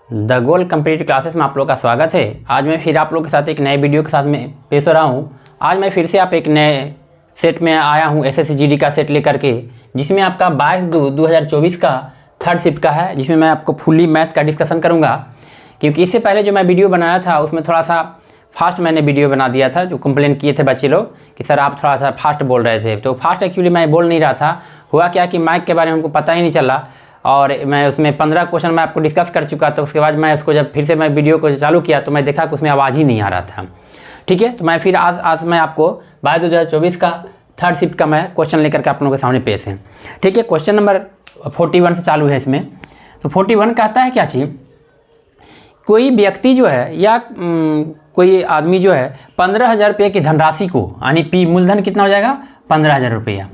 The goal competitive classes में आप लोग का स्वागत है। आज मैं फिर आप लोग के साथ एक नए वीडियो के साथ में पेश हो रहा हूँ। आज मैं फिर से आप एक नए सेट में आया हूँ, एसएससी जीडी का सेट लेकर के, जिसमें आपका 22/2/2024 का थर्ड शिफ्ट का है, जिसमें मैं आपको फुल्ली मैथ का डिस्कशन करूँगा। क्योंकि इससे पहले जो मैं वीडियो बनाया था उसमें थोड़ा सा फास्ट मैंने वीडियो बना दिया था, जो कंप्लेन किए थे बच्चे लोग कि सर आप थोड़ा सा फास्ट बोल रहे थे। तो फास्ट एक्चुअली मैं बोल नहीं रहा था। हुआ क्या कि माइक के बारे में हमको पता ही नहीं चला, और मैं उसमें 15 क्वेश्चन मैं आपको डिस्कस कर चुका था। उसके बाद मैं उसको जब फिर से मैं वीडियो को चालू किया तो मैं देखा कि उसमें आवाज़ ही नहीं आ रहा था। ठीक है, तो मैं फिर आज मैं आपको 22/2024 का थर्ड शिफ्ट का मैं क्वेश्चन लेकर के आप लोगों के सामने पेश है। ठीक है, क्वेश्चन नंबर 41 से चालू है इसमें। तो 41 कहता है क्या चीज़, कोई व्यक्ति जो है या कोई आदमी जो है 15,000 रुपये की धनराशि को, यानी पी मूलधन कितना हो जाएगा 15,000 रुपया।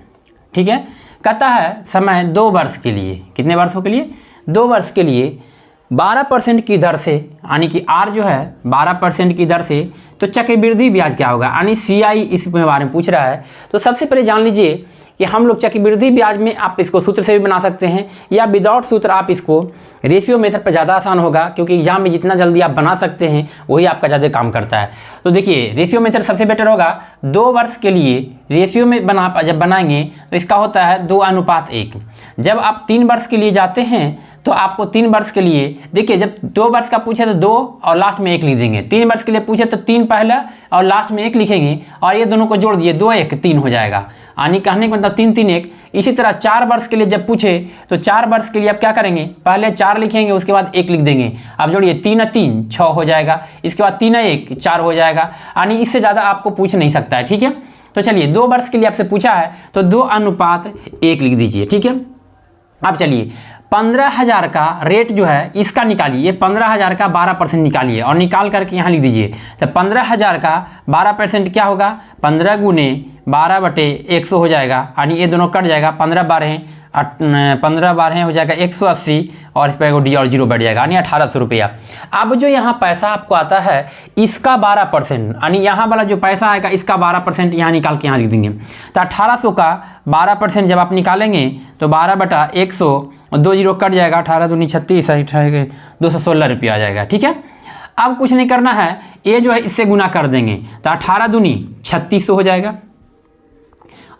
ठीक है, कहता है समय 2 वर्ष के लिए, कितने वर्षों के लिए 2 वर्ष के लिए 12% की दर से, यानी कि आर जो है 12% की दर से, तो चक्रवृद्धि ब्याज क्या होगा, यानी सीआई इसके बारे में पूछ रहा है। तो सबसे पहले जान लीजिए कि हम लोग चक्रवृद्धि ब्याज में आप इसको सूत्र से भी बना सकते हैं, या विदाउट सूत्र आप इसको रेशियो मेथड पर ज़्यादा आसान होगा, क्योंकि एग्जाम में जितना जल्दी आप बना सकते हैं वही आपका ज़्यादा काम करता है। तो देखिए रेशियो मेथड सबसे बेटर होगा। 2 वर्ष के लिए रेशियो में जब बनाएंगे तो इसका होता है 2:1। जब आप 3 वर्ष के लिए जाते हैं तो आपको 3 वर्ष के लिए, देखिए जब 2 वर्ष का पूछे तो 2 और लास्ट में 1 लिख देंगे। 3 वर्ष के लिए पूछे तो 3 पहला और लास्ट में 1 लिखेंगे, और ये दोनों को जोड़ दिए 2 1 3 हो जाएगा, यानी कहने का मतलब 3 3 1। इसी तरह 4 वर्ष के लिए जब पूछे तो 4 वर्ष के लिए आप क्या करेंगे, पहले 4 लिखेंगे, उसके बाद 1 लिख देंगे। अब जोड़िए 3 3 6 हो जाएगा, इसके बाद 3 1 4 हो जाएगा, यानी इससे ज़्यादा आपको पूछ नहीं सकता है। ठीक है, तो चलिए 2 वर्ष के लिए आपसे पूछा है तो 2:1 लिख दीजिए। ठीक है, अब चलिए 15,000 का रेट जो है इसका निकालिए। 15,000 का 12% निकालिए और निकाल करके यहाँ लिख दीजिए। तो 15,000 का 12% क्या होगा, 15 गुने 12/100 हो जाएगा, यानी ये दोनों कट जाएगा। 15 12 हो जाएगा 180, और इस पर डी और 0 बढ़ जाएगा, यानी 1,800 रुपया। अब जो यहाँ पैसा आपको आता है इसका 12%, यानी यहाँ वाला जो पैसा आएगा इसका 12% यहाँ निकाल के यहाँ लिख देंगे। तो 1,800 का 12% जब आप निकालेंगे तो 12/100, 2 0 कट जाएगा, 18 दूनी 36, 216 रुपया आ जाएगा। ठीक है, अब कुछ नहीं करना है, ये जो है इससे गुना कर देंगे, तो 18 दूनी 3600 हो जाएगा,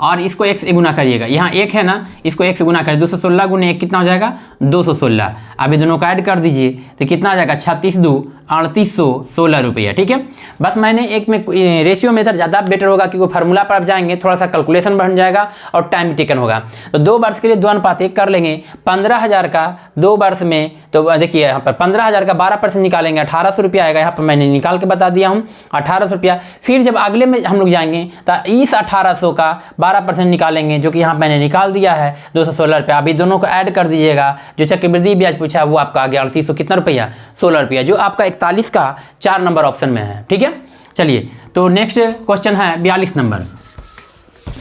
और इसको 1 से गुना करिएगा। यहाँ 1 है ना, इसको 1 से गुना करिए, 216 गुने 1 कितना हो जाएगा 216। अब ये दोनों को ऐड कर दीजिए तो कितना आ जाएगा 36 2 3816 रुपया। ठीक है, बस मैंने एक में रेशियो मेथड ज़्यादा बेटर होगा, क्योंकि फार्मूला पर आप जाएंगे थोड़ा सा कैलकुलेशन बन जाएगा और टाइम टेकन होगा। तो 2 वर्ष के लिए 2:1 कर लेंगे। 15,000 का 2 वर्ष में, तो देखिए यहाँ पर 15,000 का 12% निकालेंगे, 1,800 रुपया आएगा। यहाँ पर मैंने निकाल के बता दिया हूँ 1,800 रुपया। फिर जब अगले में हम लोग जाएंगे तो इस 1,800 का 12% निकालेंगे, जो कि यहाँ मैंने निकाल दिया है 216 रुपया। अभी दोनों को ऐड कर दीजिएगा। जो चक्रवृद्धि ब्याज पूछा है वो आपका आ गया 3800 कितना रुपया 16 रुपया, जो आपका 41 का 4 नंबर ऑप्शन में है। ठीक है, चलिए तो नेक्स्ट क्वेश्चन है 42 नंबर।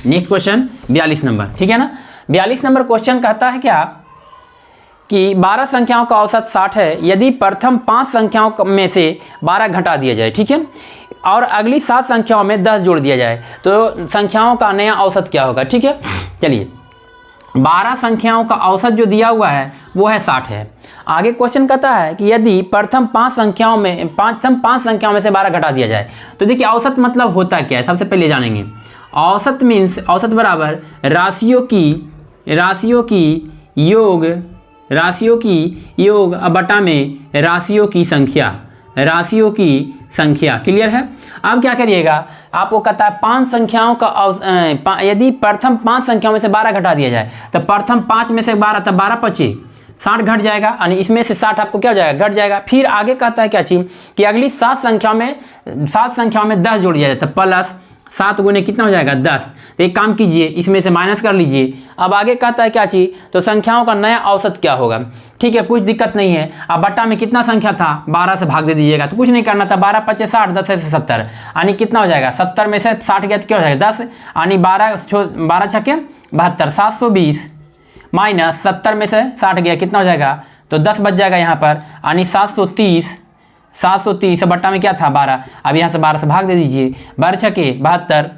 नेक्स्ट क्वेश्चन 42 नंबर, ठीक है ना। 42 नंबर क्वेश्चन कहता है क्या कि 12 संख्याओं का औसत 60 है, यदि प्रथम 5 संख्याओं में से 12 घटा दिया जाए, ठीक है, और अगली 7 संख्याओं में 10 जोड़ दिया जाए, तो संख्याओं का नया औसत क्या होगा। ठीक है, चलिए 12 संख्याओं का औसत जो दिया हुआ है वो है 60 है। आगे क्वेश्चन कहता है कि यदि प्रथम 5 संख्याओं में से 12 घटा दिया जाए, तो देखिए औसत मतलब होता क्या है, सबसे पहले जानेंगे। औसत मीन्स औसत बराबर राशियों की योग बटा में राशियों की संख्या। क्लियर है। अब क्या करिएगा, आपको कहता है 5 संख्याओं का यदि प्रथम 5 संख्याओं में से 12 घटा दिया जाए, तो प्रथम 5 में से 12, तब 12 पचे 60 घट जाएगा, यानी इसमें से 60 आपको क्या हो जाएगा, घट जाएगा। फिर आगे कहता है क्या चीज कि अगली 7 संख्याओं में 10 जोड़ दिया जाए, तो प्लस 7 गुने कितना हो जाएगा 10। तो एक काम कीजिए, इसमें से माइनस कर लीजिए। अब आगे कहता है क्या चीज़, तो संख्याओं का नया औसत क्या होगा। ठीक है, कुछ दिक्कत नहीं है। अब बट्टा में कितना संख्या था, 12 से भाग दे दीजिएगा, तो कुछ नहीं करना था। 12 5 60, 10 से 70, यानी कितना हो जाएगा, 70 में से 60 गया तो क्या हो जाएगा 10, यानी 12 6 72, 720 माइनस 70 में से 60 गया, कितना हो जाएगा, तो 10 बच जाएगा यहाँ पर, यानी 730 बट्टा में क्या था 12। अब यहाँ से 12 से भाग दे दीजिए, 12 6 72,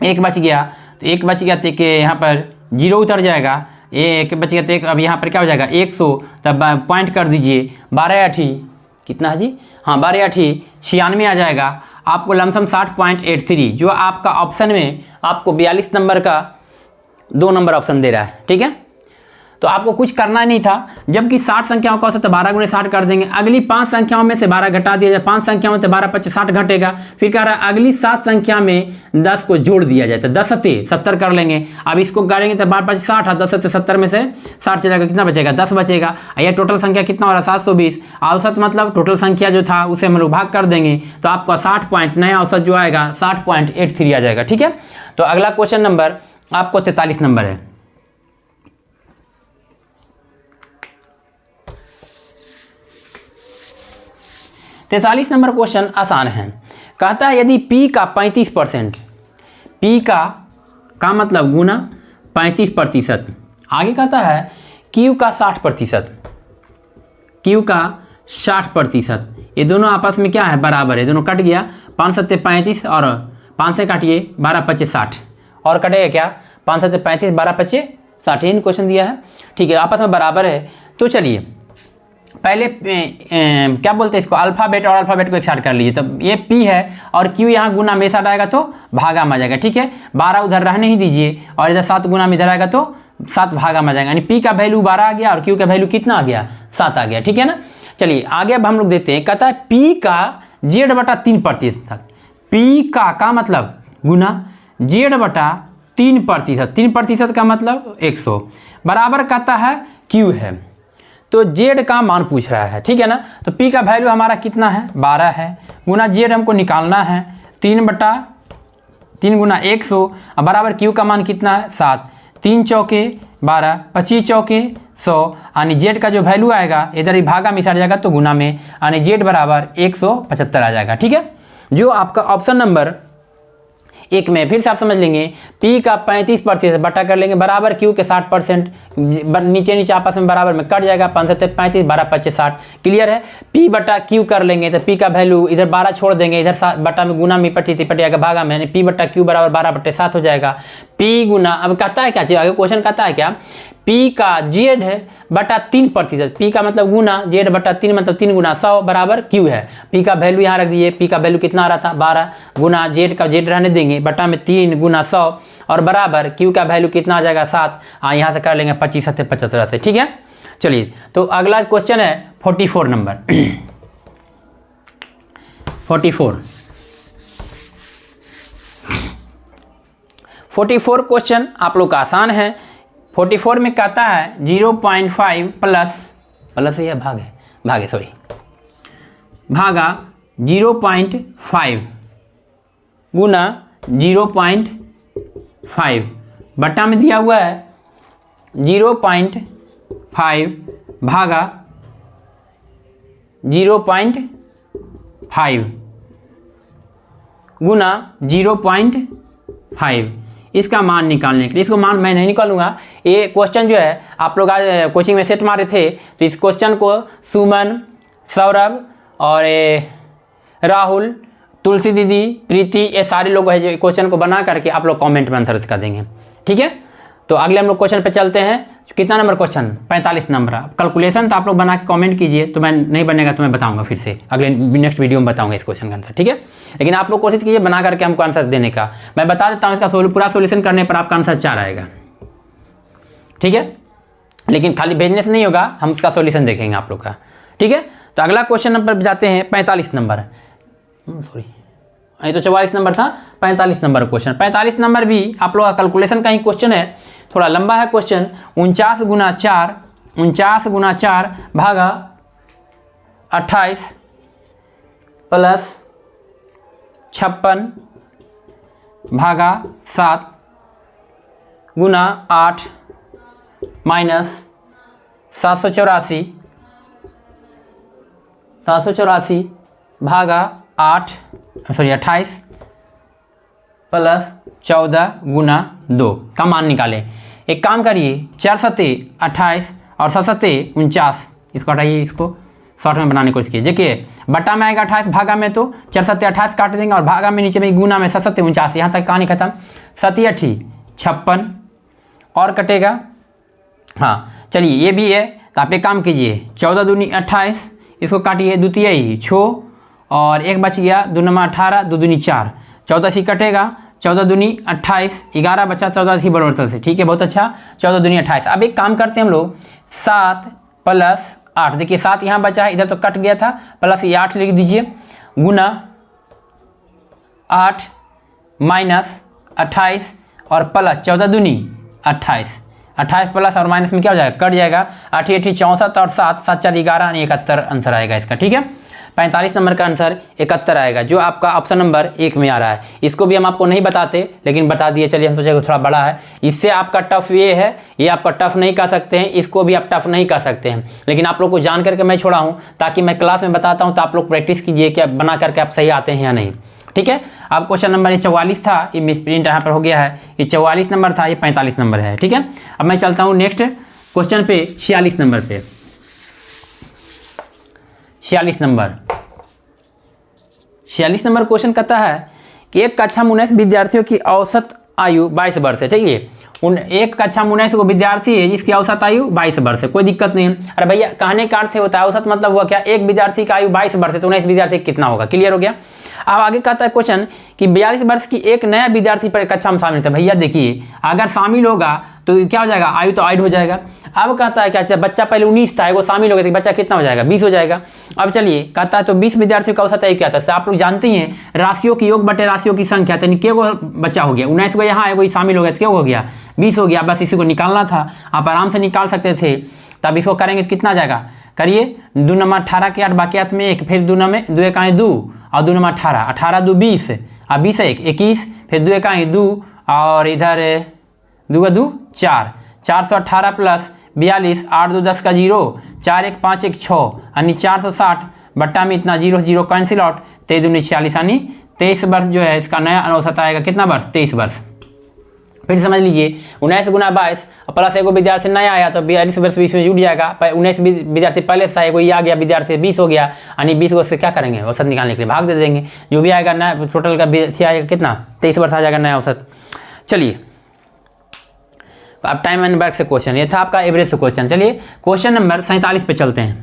1 बच गया, तो 1 बच गया तो यहाँ पर 0 उतर जाएगा, ये एक बच गया तो एक, अब यहाँ पर क्या हो जाएगा 100, तब पॉइंट कर दीजिए 12 कितना है जी, हाँ 12 96 आ जाएगा। आपको लमसम 60.83, जो आपका ऑप्शन में आपको 42 नंबर का 2 नंबर ऑप्शन दे रहा है। ठीक है, तो आपको कुछ करना नहीं था, जबकि 60 संख्याओं का औसत तो 12 गुणे 60 कर देंगे। अगली 5 संख्याओं में से 12 घटा दिया जाए, 5 संख्याओं में तो 12 25 60 घटेगा। फिर कह रहा है अगली 7 संख्या में 10 को जोड़ दिया जाए, तो 10 सत्ते 70 कर लेंगे। अब इसको करेंगे तो 12 25 60 और 10 सत्ते 70 में से 60 चलेगा, कितना बचेगा 10 बचेगा। यह टोटल संख्या कितना हो रहा है 720। औसत मतलब टोटल संख्या जो था उसे हम लोग भाग कर देंगे, तो आपका 60 पॉइंट नया औसत जो आएगा 60.83 आ जाएगा। ठीक है, तो अगला क्वेश्चन नंबर आपको 43 नंबर है। 43 नंबर क्वेश्चन आसान है। कहता है यदि P का 35%, P का मतलब गुना 35%, आगे कहता है Q का 60%, Q का 60%, ये दोनों आपस में क्या है बराबर है, दोनों कट गया, 5 सत्ते 35 और 5 से काटिए 12 25 60 और कटेगा क्या 5 सत्ते 35 12 25 60, इन क्वेश्चन दिया है। ठीक है, आपस में बराबर है। तो चलिए पहले क्या बोलते हैं इसको, अल्फ़ाबेट और अल्फ़ाबेट को एक साथ कर लीजिए। तो ये P है और Q यहाँ गुना में साथ आएगा तो भागा में आ जाएगा। ठीक है, 12 उधर रहने ही दीजिए और इधर 7 गुना में इधर आएगा तो 7 भागा में आ जाएगा, यानी P का वैल्यू 12 आ गया और Q का वैल्यू कितना आ गया 7 आ गया। ठीक है ना, चलिए आगे अब हम लोग देखते हैं। कहता है P का Z/3%, P का मतलब गुना Z/3%, 3% का मतलब 100 बराबर कहता है Q है, तो Z का मान पूछ रहा है। ठीक है ना, तो P का वैल्यू हमारा कितना है 12 है, गुना Z हमको निकालना है 3/3 गुना 100 और बराबर Q का मान कितना है 7, 3 चौके 12 25 चौके 100, यानी Z का जो वैल्यू आएगा इधर ही भागा में सट जाएगा तो गुना में, यानी Z बराबर 175 आ जाएगा। ठीक है, जो आपका ऑप्शन नंबर 1 में फिर से आप समझ लेंगे, P का 35% बटा कर लेंगे बराबर Q के 60%, नीचे नीचे आपस में बराबर में कट जाएगा, 5 सत्ते 35 12 25 60, क्लियर है। P बटा Q कर लेंगे तो P का वैल्यू इधर 12 छोड़ देंगे, इधर बटा में गुना में पटिएगा भागा में, यानी P बटा Q बराबर 12/7 हो जाएगा। P गुना, अब कहता है क्या चीज़ आगे क्वेश्चन कहता है क्या, P का Z/3%, P का मतलब गुना Z/3 मतलब 3 गुना 100 बराबर Q है। P का वैल्यू यहाँ रख दीजिए, P का वैल्यू कितना आ रहा था 12 गुना Z का Z रहने देंगे बटा में 3 गुना 100 और बराबर Q का वैल्यू कितना आ जाएगा 7, यहाँ से कर लेंगे 25 सत्ते 75 से। ठीक है, चलिए तो अगला क्वेश्चन है 44 नंबर 44 क्वेश्चन आप लोग का आसान है। 44 में कहता है 0.5 प्लस या भागे सॉरी भागा 0.5 गुना 0.5 बटा में दिया हुआ है 0.5 भागा 0.5 गुना 0.5, इसका मान निकालने के लिए, इसको मान मैं नहीं निकालूंगा, ये क्वेश्चन जो है आप लोग आज कोचिंग में सेट मारे थे, तो इस क्वेश्चन को सुमन, सौरभ और राहुल, तुलसी दीदी, प्रीति, ये सारे लोग है जो क्वेश्चन को बना करके आप लोग कमेंट में आंसर कर देंगे। ठीक है, तो अगले हम लोग क्वेश्चन पे चलते हैं। कितना नंबर क्वेश्चन 45 नंबर। कैलकुलेशन तो आप लोग बना के कमेंट कीजिए, तो मैं नहीं बनेगा तो मैं बताऊंगा, फिर से अगले नेक्स्ट वीडियो में बताऊंगा इस क्वेश्चन का आंसर। ठीक है, लेकिन आप लोग कोशिश कीजिए बना करके हमको आंसर देने का। मैं बता देता हूँ इसका पूरा सोल्यूशन करने पर आपका आंसर 4 आएगा। ठीक है, लेकिन खाली भेजने से नहीं होगा, हम उसका सोल्यूशन देखेंगे आप लोग का। ठीक है, तो अगला क्वेश्चन नंबर जाते हैं 45 नंबर, सॉरी ये तो 44 नंबर था, 45 नंबर क्वेश्चन। 45 नंबर भी आप लोग का कैलकुलेशन का ही क्वेश्चन है, थोड़ा लंबा है क्वेश्चन। 49 गुना 4 भागा 28 प्लस 56 भागा 7 गुना 8 माइनस 784 भागा 28 प्लस 14 गुना 2 का मान निकालें। एक काम करिए, 4 सत्ते 28 और 7 सत्ते 49, इसको हटाइए, इसको शॉर्ट में बनाने की कोशिश कीजिए। देखिए बटा में आएगा 28, भागा में तो 4 सत्ते 28 काट देंगे और भागा में नीचे में गुना में 7 सत्ते 49, यहाँ तक कहानी खत्म। 7 8 56 और कटेगा हाँ चलिए ये भी है, तो आप एक काम कीजिए 14 दूनी 28, इसको काटिए, द्वितीय ही 6 और एक बच गया 2 नमा 18, 2 दूनी 4, 14 से कटेगा, 14 दूनी 28, 11 बचा, 14 ही बराबर से, ठीक है बहुत अच्छा, 14 दूनी 28। अब एक काम करते हैं हम लोग 7 + 8, देखिए 7 यहाँ बचा है, इधर तो कट गया था, प्लस ये 8 लिख दीजिए, गुना 8 माइनस 28 और प्लस 14 दूनी 28, 28 प्लस और माइनस में क्या हो जाएगा, कट जाएगा, 8 8 64 और 7 7 4 11 यानी 71 आंसर आएगा इसका, ठीक है। 45 नंबर का आंसर 71 आएगा, जो आपका ऑप्शन नंबर 1 में आ रहा है। इसको भी हम आपको नहीं बताते लेकिन बता दिए, चलिए हम सोचे थोड़ा बड़ा है, इससे आपका टफ ये है, ये आपका टफ नहीं कर सकते हैं, इसको भी आप टफ नहीं कर सकते हैं, लेकिन आप लोग को जान करके मैं छोड़ा हूँ ताकि मैं क्लास में बताता हूँ तो आप लोग प्रैक्टिस कीजिए कि बना करके आप सही आते हैं या नहीं, ठीक है। अब क्वेश्चन नंबर ये 44 था, ये मिसप्रिंट यहाँ पर हो गया है, ये 44 नंबर था, ये 45 नंबर है, ठीक है। अब मैं चलता हूँ नेक्स्ट क्वेश्चन पे, 46 नंबर पे। 46 नंबर क्वेश्चन कहता है कि एक कक्षा में 19 विद्यार्थियों की औसत आयु 22 वर्ष है, ठीक है। एक कक्षा में 19 वो विद्यार्थी है जिसकी औसत आयु 22 वर्ष है, कोई दिक्कत नहीं है। अरे भैया कहने का अर्थ होता है औसत मतलब हुआ क्या, एक विद्यार्थी का आयु 22 वर्ष है तो 19 विद्यार्थी कितना होगा, क्लियर हो गया। अब आगे कहता है क्वेश्चन कि 42 वर्ष की एक नया विद्यार्थी पर कक्षा में शामिल होता है। भैया देखिए अगर शामिल होगा तो क्या हो जाएगा, आयु तो ऐड हो जाएगा। अब कहता है क्या, बच्चा पहले 19 था, वो शामिल हो गया तो बच्चा कितना हो जाएगा, 20 हो जाएगा। अब चलिए कहता है तो 20 विद्यार्थियों का औसत आयु क्या था, आप लोग जानते हैं राशियों की योग बटे राशियों की संख्या, तो क्या बच्चा हो गया, 19 को यहाँ है, वही शामिल हो गया तो क्या हो गया, 20 हो गया। बस इसी को निकालना था, आप आराम से निकाल सकते थे। तब इसको करेंगे तो कितना जाएगा, करिए 2 नमा 18 के 8 बाकियात में 1, फिर 2 में 2 1 2 और 2 नमा 18, 18 2 20 और 20 1 21, फिर 2 1 2 और इधर 2 2 4, 418 प्लस 42, 8 2 10 का 0, 4 1 5 1 6 यानी 460 बट्टा में इतना 0 0 कैंसिल आउट, 23 दूनी 46 यानी 23 वर्ष जो है इसका नया औसत आएगा, कितना वर्ष, 23 वर्ष। फिर समझ लीजिए 19 गुना 22 प्लस एगो विद्यार्थी नया आया तो 42 वर्ष 20 में जुड़ जाएगा, 19 विद्यार्थी पहले से एगो आ गया विद्यार्थी 20 हो गया, यानी 20 वर्ष से क्या करेंगे, औसत निकालने के लिए भाग दे देंगे, जो भी आएगा नया टोटल का विद्यार्थी आएगा कितना, 23 वर्ष आ जाएगा नया औसत। चलिए अब टाइम एंड वर्क से क्वेश्चन, ये था आपका एवरेज से क्वेश्चन। चलिए क्वेश्चन नंबर 47 पे चलते हैं,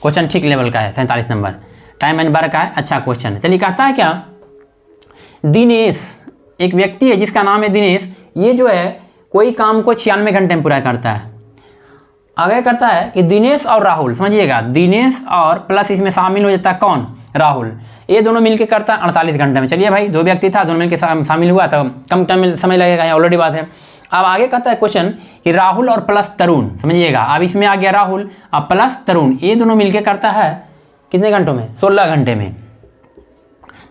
क्वेश्चन ठीक लेवल का है, 47 नंबर टाइम एंड वर्क का है, अच्छा क्वेश्चन है। चलिए कहता है क्या, दिनेश एक व्यक्ति है जिसका नाम है दिनेश, ये जो है कोई काम को 96 घंटे में पूरा करता है। आगे करता है कि दिनेश और राहुल, समझिएगा दिनेश और प्लस इसमें शामिल हो जाता है कौन, राहुल, ये दोनों मिलकर करता है 48 घंटे में। चलिए भाई 2 व्यक्ति था, दोनों मिलकर शामिल हुआ तो कम टाइम समय लगेगा, यहाँ ऑलरेडी बात है। अब आगे कहता है क्वेश्चन कि राहुल और प्लस तरुण, समझिएगा अब इसमें आ गया राहुल और प्लस तरुण, ये दोनों मिलकर करता है कितने घंटों में, 16 घंटे में।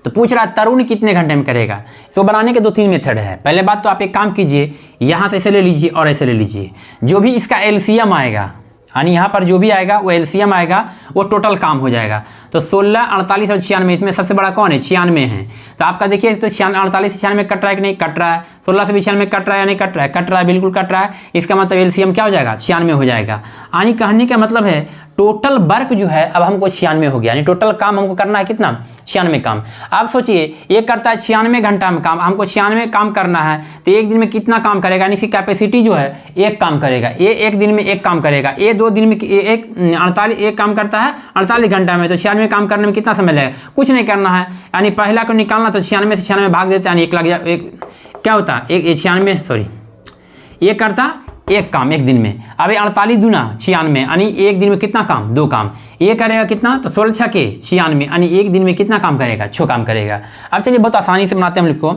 तो पूछ रहा है तरुण कितने घंटे में करेगा। इसको बनाने के 2-3 मेथड है। पहले बात तो आप एक काम कीजिए, यहाँ से ऐसे ले लीजिए और ऐसे ले लीजिए, जो भी इसका एलसीएम आएगा यानी यहाँ पर जो भी आएगा वो एलसीएम आएगा, वो टोटल काम हो जाएगा। तो 16, 48 और 96, इसमें सबसे बड़ा कौन है, 96 है। तो आपका देखिए तो 48 से 96 कट रहा है कि नहीं, कट रहा है। 16 से भी 96 कट रहा है या नहीं, कट रहा है, कट रहा है, बिल्कुल कट रहा है। इसका मतलब एलसीएम क्या हो जाएगा, 96 हो जाएगा। यानी कहने का मतलब है टोटल वर्क जो है अब हमको 96 हो गया, यानी टोटल काम हमको करना है कितना, 96 काम। आप सोचिए ये करता है 96 घंटा में काम, हमको 96 काम करना है तो एक दिन में कितना काम करेगा, यानी इसकी कैपेसिटी जो है एक काम करेगा, ये एक दिन में एक काम करेगा, ये 2 दिन में एक 48 एक काम करता है 48 घंटा में, तो 96 काम करने में कितना समय लगेगा, कुछ नहीं करना है। यानी पहला को निकालना तो 96 से 96 भाग देते हैं, 1 लग जाए, एक क्या होता है, एक 96 सॉरी ये करता एक काम एक दिन में। अब 48 दूना 96 यानी एक दिन में कितना काम, 2 काम। ये करेगा कितना, तो 16 6 के 96 यानी एक दिन में कितना काम करेगा, 6 काम करेगा। अब चलिए बहुत आसानी से बनाते हैं हम लिखो,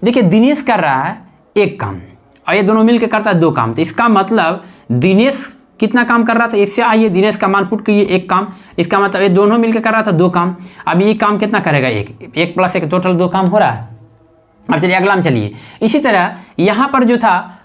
देखिए दिनेश कर रहा है 1 काम और ये दोनों मिलकर करता है 2 काम। तो इसका मतलब दिनेश कितना काम कर रहा था, इससे आइए दिनेश का मान पुट कीजिए 1 काम, इसका मतलब ये दोनों मिलकर कर रहा था 2 काम। अब ये काम कितना करेगा, 1 प्लस 1 टोटल 2 काम हो रहा है। अब चलिए अगला में चलिए, इसी तरह यहाँ पर जो था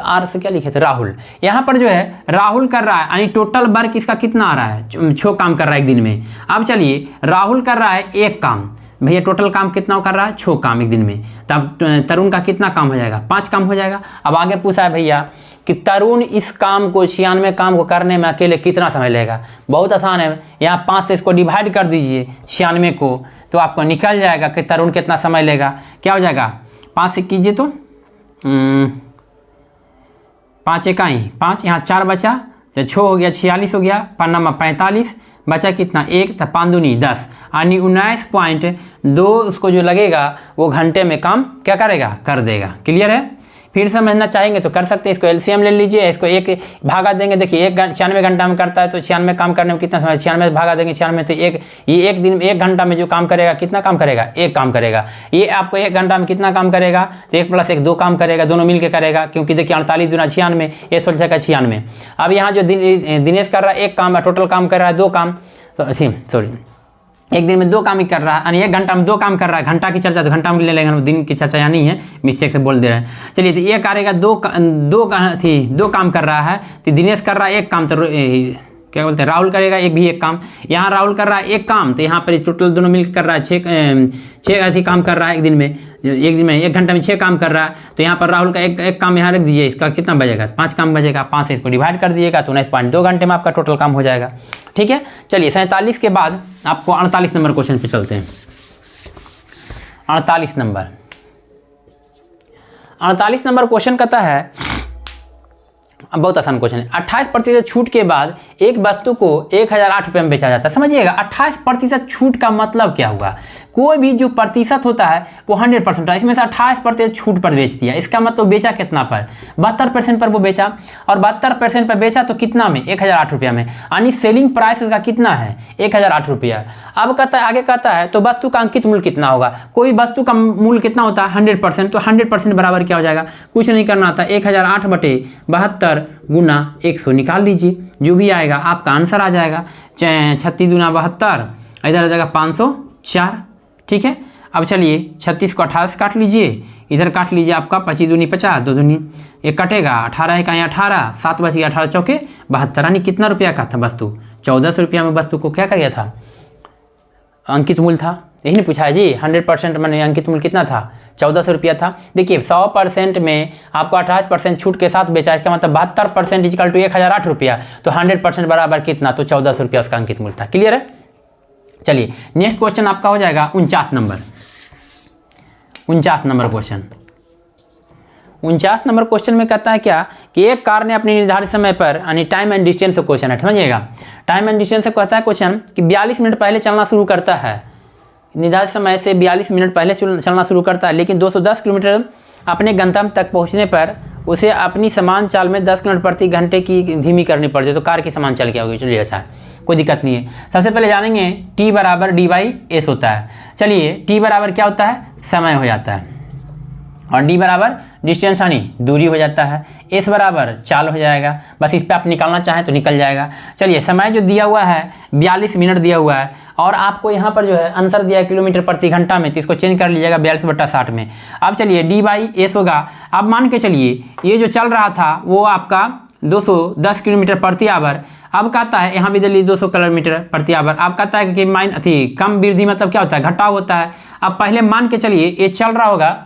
आर से क्या लिखे थे, राहुल, यहाँ पर जो है राहुल कर रहा है यानी टोटल वर्क इसका कितना आ रहा है, 6 काम कर रहा है एक दिन में। अब चलिए राहुल कर रहा है 1 काम, भैया टोटल काम कितना कर रहा है, 6 काम एक दिन में। तब तरुण का कितना काम हो जाएगा, 5 काम हो जाएगा। अब आगे पूछा है भैया कि तरुण इस काम को 96 काम को करने में अकेले कितना समय लगेगा। बहुत आसान है, यहाँ 5 से इसको डिवाइड कर दीजिए 96 को, तो आपको निकल जाएगा कि तरुण कितना समय लेगा। क्या हो जाएगा, 5 से कीजिए तो 5 इकाई 5, यहाँ 4 बचा, तो 6 हो गया, 46 हो गया, पन्ना 45 बचा, कितना 1, तो 5 दूनी 10, यानी 19.2 उसको जो लगेगा वो घंटे में काम क्या करेगा, कर देगा। क्लियर है? फिर समझना चाहेंगे तो कर सकते हैं, इसको एलसीएम ले लीजिए, इसको एक भागा देंगे। देखिए 96 घंटा में करता है तो 96 काम करने में कितना समय, 96 भागा देंगे 96, तो ये एक दिन 1 घंटा में जो काम करेगा कितना काम करेगा, 1 काम करेगा। ये आपको 1 घंटा में कितना काम करेगा, तो 1 + 1 2 काम करेगा, दोनों मिलकर करेगा, क्योंकि देखिए 48 दूना 96, ये 16 का 96। अब यहाँ जो दिनेश कर रहा है 1 काम है, टोटल काम कर रहा है 2 काम, तो सॉरी एक दिन में 2 काम ही कर रहा है, यानी 1 घंटा में 2 काम कर रहा है। घंटा की चर्चा तो घंटा में ले लेंगे, दिन की चर्चा यहाँ नहीं है, मिस्टेक से बोल दे रहे हैं। चलिए, तो ये करेगा 2 काम कर रहा है, तो दिनेश कर रहा है 1 काम, तो क्या बोलते हैं, राहुल करेगा एक काम। यहाँ राहुल कर रहा है 1 काम, तो यहाँ पर टोटल दोनों मिलकर कर रहा है 6 काम कर रहा है एक दिन में, 1 घंटा में 6 काम कर रहा है। तो यहाँ पर राहुल का एक काम यहाँ रख दीजिए, इसका कितना बचेगा, 5 काम बचेगा, 5 से इसको डिवाइड कर दीजिएगा, तो 19.2 घंटे में आपका टोटल काम हो जाएगा। ठीक है, चलिए 47 के बाद आपको 48 नंबर क्वेश्चन पे चलते हैं। 48 नंबर क्वेश्चन कहता है, अब बहुत आसान क्वेश्चन है, 28% छूट के बाद एक वस्तु को 1008 रुपये में बेचा जाता है। समझिएगा 28% छूट का मतलब क्या हुआ, कोई भी जो प्रतिशत होता है वो 100% है, इसमें से 28% छूट पर बेच दिया, इसका मतलब बेचा कितना पर, 72% पर वो बेचा, और 72% पर बेचा तो कितना में, 1008 रुपया में, यानी सेलिंग प्राइस इसका कितना है, 1008 रुपया। अब कहता है, आगे कहता है तो वस्तु का अंकित मूल्य कितना होगा, कोई वस्तु का मूल्य कितना होता है 100%, तो 100% बराबर क्या हो जाएगा, कुछ नहीं करना था, 1008 बटे 72 गुना 100 निकाल लीजिए, जो भी आएगा आपका आंसर आ जाएगा। 36 दूना 72, इधर आ जाएगा 504। ठीक है, अब चलिए 36 को 18 से काट लीजिए, इधर काट लीजिए आपका 25 दूनी 50, 2 दूनी 1 कटेगा, 18 का 18, 7 बच गया, 18 चौके 72, यानी कितना रुपया का था वस्तु, 1400 रुपया में वस्तु को क्या किया था, अंकित मूल्य था। यही नहीं पूछा है जी, 100% मैंने अंकित मूल्य कितना था, 1400 रुपया था। देखिए 100% में आपको 28% छूट के साथ बेचा, इसका मतलब 72% इक्वल टू 1008 रुपया, तो 100% बराबर कितना, तो 1400 रुपया उसका अंकित मूल्य था। क्लियर है? चलिए नेक्स्ट क्वेश्चन आपका हो जाएगा 49 नंबर क्वेश्चन। 49 नंबर क्वेश्चन में कहता है क्या कि एक कार ने अपने निर्धारित समय पर, यानी टाइम एंड डिस्टेंस का क्वेश्चन है, समझिएगा टाइम एंड डिस्टेंस से कहता है क्वेश्चन कि 42 मिनट पहले चलना शुरू करता है, निर्धारित समय से 42 मिनट पहले चलना शुरू करता है, लेकिन 210 किलोमीटर अपने गंतव्य तक पहुंचने पर उसे अपनी समान चाल में 10 किलोमीटर प्रति घंटे की धीमी करनी पड़ती है, तो कार की समान चाल क्या होगी। चलिए अच्छा, कोई दिक्कत नहीं है। सबसे पहले जानेंगे T बराबर D/S होता है। चलिए T बराबर क्या होता है, समय हो जाता है, और D बराबर डिस्टेंस यानी दूरी हो जाता है, S बराबर चाल हो जाएगा। बस इस पे आप निकालना चाहें तो निकल जाएगा। चलिए समय जो दिया हुआ है 42 मिनट दिया हुआ है, और आपको यहाँ पर जो है आंसर दिया है किलोमीटर प्रति घंटा में, तो इसको चेंज कर लीजिएगा 42/60 में। अब चलिए D/S होगा। अब मान के चलिए ये जो चल रहा था वो आपका 210 किलोमीटर प्रति आवर, अब कहता है यहाँ भी दिल्ली 200 किलोमीटर प्रति आवर। अब कहता है कि कम वृद्धि मतलब क्या होता है, घटाव होता है। अब पहले मान के चलिए ये चल रहा होगा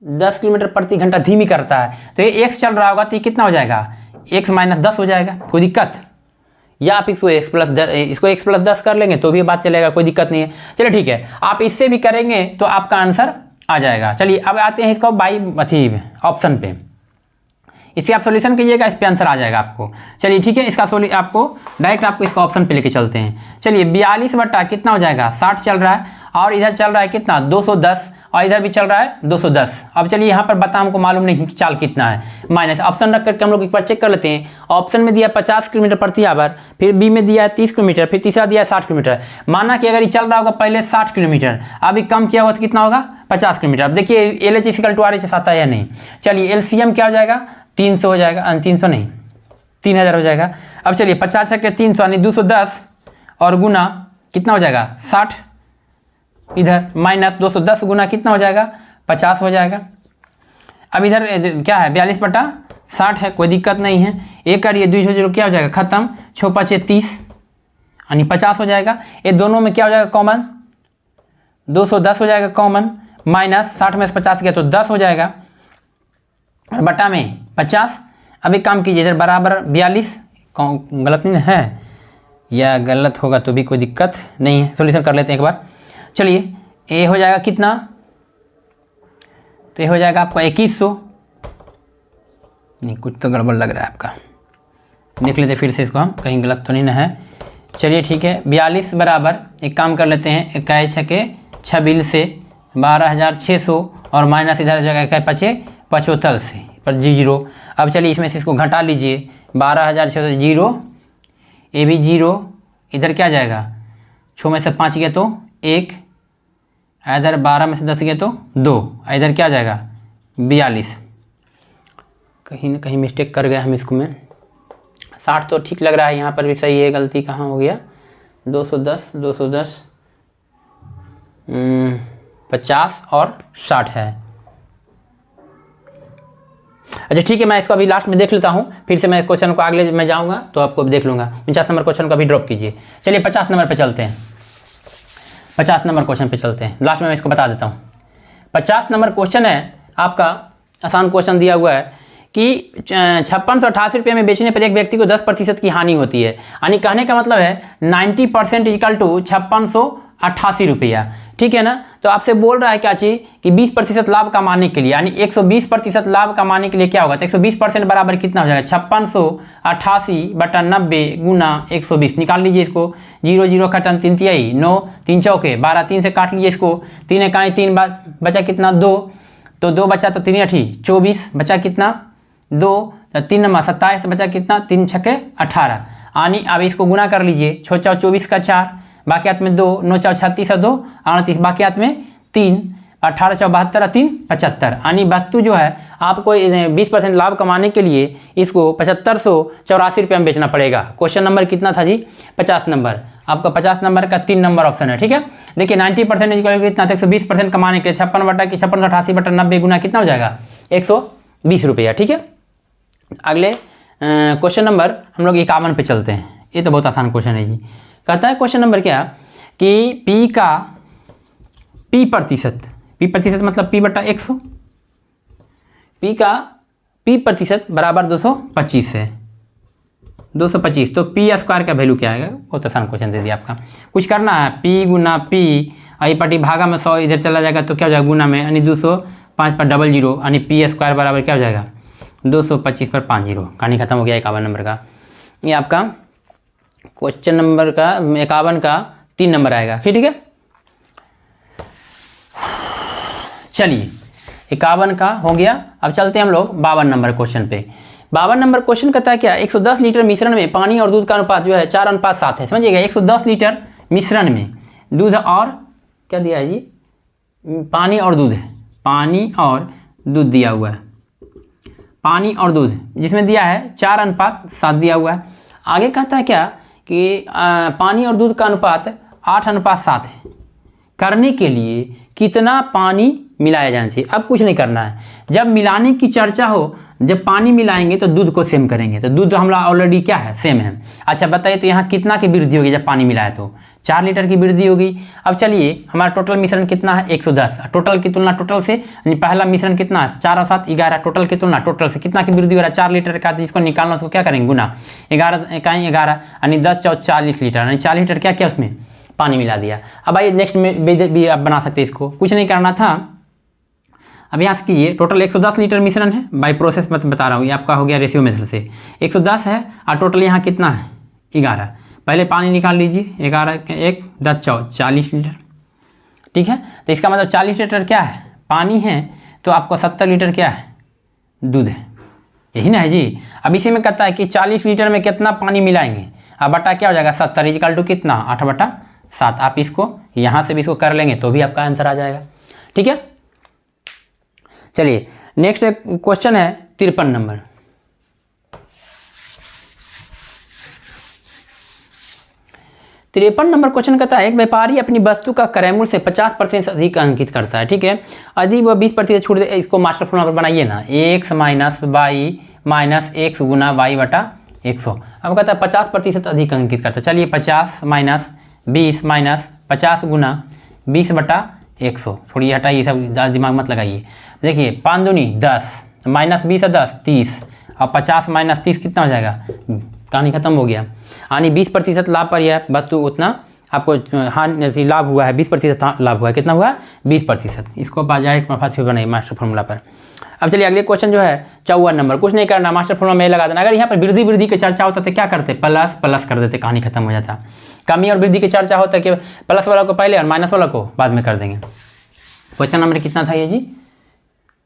10 किलोमीटर प्रति घंटा धीमी करता है, तो ये x चल रहा होगा, तो ये कितना हो जाएगा, x - 10 हो जाएगा, कोई दिक्कत, या आप इसको x + 10 कर लेंगे तो भी बात चलेगा, कोई दिक्कत नहीं है। चलिए ठीक है, आप इससे भी करेंगे तो आपका आंसर आ जाएगा। चलिए अब आते हैं इसको ऑप्शन पे, इससे आप सॉल्यूशन कीजिएगा, इस पे आंसर आ जाएगा आपको। चलिए ठीक है, इसका आपको डायरेक्ट आपको इसका ऑप्शन पे लेके चलते हैं। चलिए 42 बटा कितना हो जाएगा, 60 चल रहा है, और इधर चल रहा है कितना 210, और इधर भी चल रहा है 210। अब चलिए यहाँ पर बता, हमको मालूम नहीं कि चाल कितना है, माइनस ऑप्शन रख करके हम लोग एक बार चेक कर लेते हैं। ऑप्शन में दिया 50 किलोमीटर प्रति आवर, फिर बी में दिया है 30 किलोमीटर, फिर तीसरा दिया है 60 किलोमीटर। माना कि अगर ये चल रहा होगा पहले 60 किलोमीटर, अभी कम किया हुआ तो कितना होगा 50 किलोमीटर। अब देखिए LH = RH आता है या नहीं। चलिए LCM क्या हो जाएगा, 300 हो जाएगा, 300 नहीं 3000 हो जाएगा। अब चलिए 50 के 300 यानी 210, और गुना कितना हो जाएगा 60, इधर माइनस 210 गुना कितना हो जाएगा 50 हो जाएगा। अब इधर क्या है 42/60 है, कोई दिक्कत नहीं है। एक करिए 2 क्या हो जाएगा खत्म, 6×5 = 30 यानी 50 हो जाएगा। ये दोनों में क्या हो जाएगा कॉमन, 210 हो जाएगा कॉमन, माइनस 60 में से 50 गया तो 10 हो जाएगा, और बटा में 50। अब एक काम कीजिए, इधर बराबर 42, गलत नहीं है, या गलत होगा तो भी कोई दिक्कत नहीं है, सोल्यूशन कर लेते हैं एक बार। चलिए ये हो जाएगा कितना, तो ये हो जाएगा आपका 2100, नहीं, कुछ तो गड़बड़ लग रहा है आपका। देख लेते फिर से इसको हम, कहीं गलत तो नहीं ना है। चलिए ठीक है, 42 बराबर एक काम कर लेते हैं, इक्कीस छके 26 से 12,600 और माइनस इधर जगह इक्कीस पचे 75 से पर जीरो। अब चलिए इसमें से इसको घटा लीजिए, 12,600 जीरो, ये भी जीरो, इधर क्या जाएगा 6 में से 5 गया तो 1, इधर 12 में से 10 गया तो 2, इधर क्या जाएगा 42। कहीं ना कहीं मिस्टेक कर गए हम इसको में। 60 तो ठीक लग रहा है, यहाँ पर भी सही है, गलती कहाँ हो गया 210 50 और 60 है। अच्छा ठीक है, मैं इसको अभी लास्ट में देख लेता हूँ, फिर से मैं क्वेश्चन को अगले में जाऊँगा तो आपको देख लूँगा। 49 नंबर क्वेश्चन को अभी ड्रॉप कीजिए। चलिए 50 नंबर पे चलते हैं, 50 नंबर क्वेश्चन पे चलते हैं, लास्ट में मैं इसको बता देता हूँ। 50 नंबर क्वेश्चन है आपका, आसान क्वेश्चन दिया हुआ है कि 5688 रुपये में बेचने पर एक व्यक्ति को 10% की हानि होती है। यानी कहने का मतलब है 90% इक्वल टू 5688 रुपया, ठीक है ना। तो आपसे बोल रहा है क्या चीज़ कि 20% लाभ कमाने के लिए, यानी 120% लाभ कमाने के लिए क्या होगा, तो 120% बराबर कितना हो जाएगा 5688/90 गुना 120। निकाल लीजिए इसको, 0 0 खत्म, 3 तिहाई 9, 3 चौके 12, 3 से काट लीजिए इसको, 3 इकाई 3 बचा कितना 2, तो 2 बचा तो 3 8 24, बचा कितना 2, 3 नंबर 27, बचा कितना 3 छक्के 18। यानी अब इसको गुना कर लीजिए, 6 चौ 24 का 4, बाकियात में 2, 9 चौ 36 और 2 38, बाकियात में 3, 18 चौ 72 3 75। यानी वस्तु जो है आपको 20% लाभ कमाने के लिए इसको 7584 रुपये में बेचना पड़ेगा। क्वेश्चन नंबर कितना था जी 50 नंबर, आपका 50 नंबर का 3 नंबर ऑप्शन है, ठीक है। देखिए 90% कितना था 120% कमाने के 56/88/90 गुना कितना हो जाएगा 120 रुपया, ठीक है। अगले क्वेश्चन नंबर हम लोग 51 पे चलते हैं। ये तो बहुत आसान क्वेश्चन है जी। कहता है क्वेश्चन नंबर क्या कि P का P प्रतिशत मतलब P/100, P का P प्रतिशत बराबर 225 है, 225। तो P स्क्वायर का वैल्यू क्या आएगा, बहुत आसान क्वेश्चन दे दिया आपका। कुछ करना है, P गुना P, आई पट्टी भागा में 100 इधर चला जाएगा तो क्या हो जाएगा गुना में, यानी 205 पर 00, यानी P स्क्वायर बराबर क्या हो जाएगा 225 पर 50। कहानी खत्म हो गया 51 नंबर का। ये आपका क्वेश्चन नंबर का 51 का 3 नंबर आएगा, ठीक है। चलिए 51 का हो गया। अब चलते हैं हम लोग 52 नंबर क्वेश्चन पे। 52 नंबर क्वेश्चन कहता है क्या, 110 लीटर मिश्रण में पानी और दूध का अनुपात जो है 4:7 है, समझिएगा। 110 लीटर मिश्रण में दूध और क्या दिया है जी, पानी और दूध है, पानी और दूध दिया हुआ है, पानी और दूध जिसमें दिया है 4:7 दिया हुआ है। आगे कहता है क्या कि पानी और दूध का अनुपात 8:7 है, करने के लिए कितना पानी मिलाया जाना चाहिए। अब कुछ नहीं करना है, जब मिलाने की चर्चा हो, जब पानी मिलाएंगे तो दूध को सेम करेंगे, तो दूध हम लोग ऑलरेडी क्या है सेम है। अच्छा बताइए तो यहाँ कितना की वृद्धि होगी जब पानी मिलाए, तो 4 लीटर की वृद्धि होगी। अब चलिए हमारा टोटल मिश्रण कितना है 110, टोटल की तुलना टोटल से, यानी पहला मिश्रण कितना है 4 और 7 11, टोटल की तुलना टोटल से कितना की वृद्धि हो रहा है 4 लीटर का, जिसको निकालना उसको क्या करेंगे गुना, 11 इकाई 11, यानी 10 चौ 40 लीटर, यानी 4 लीटर क्या क्या उसमें पानी मिला दिया। अब आइए नेक्स्ट में भी आप बना सकते हैं, इसको कुछ नहीं करना था। अब यहाँ से कीजिए, टोटल 110 लीटर मिश्रण है, बाई प्रोसेस मैं बता रहा हूँ, ये आपका हो गया रेशियो मेथड से 110 है, और टोटल यहाँ कितना है 11। पहले पानी निकाल लीजिए, 11 के 1 10 चौ 40 लीटर, ठीक है। तो इसका मतलब 40 लीटर क्या है पानी है, तो आपको 70 लीटर क्या है दूध है, यही ना है जी। अब इसी में कहता है कि 40 लीटर में कितना पानी मिलाएंगे, अब बटा क्या हो जाएगा 70 इक्वल टू कितना 8/7। आप इसको यहाँ से भी इसको कर लेंगे तो भी आपका आंसर आ जाएगा, ठीक है। चलिए नेक्स्ट क्वेश्चन है 53 नंबर। तिरपन नंबर क्वेश्चन कहता है एक व्यापारी अपनी वस्तु का क्रय मूल्य से 50% अधिक अंकित करता है, ठीक है। यदि वह 20% छूट दे, इसको मास्टर फॉर्मूला पर बनाइए ना, x minus Y minus X गुना वाई बटा 100। अब कहता है 50% अधिक अंकित करता है। चलिए 50 माइनस 20 माइनस 50 गुना 20 बटा 100, छोड़िए हटाइए, सब ज़्यादा दिमाग मत लगाइए। देखिए 5 दूनी 10 माइनस 20 है 10 30, और 50 माइनस 30 कितना हो जाएगा, कहानी खत्म हो गया। यानी 20% लाभ पर यह वस्तु उतना आपको हानि लाभ हुआ है, 20% लाभ हुआ है, कितना हुआ है 20%। इसको बाजार माफा से बनाइए मास्टर फॉर्मूला पर। अब चलिए अगले क्वेश्चन जो है 54 नंबर, कुछ नहीं करना, मास्टर फॉर्मूला में लगा देना। अगर यहाँ पर वृद्धि वृद्धि की चर्चा होता तो क्या करते, प्लस प्लस कर देते, कहानी खत्म हो जाता। कमी और वृद्धि की चर्चा होता है कि प्लस वाला को पहले और माइनस वाला को बाद में कर देंगे। क्वेश्चन नंबर कितना था ये जी,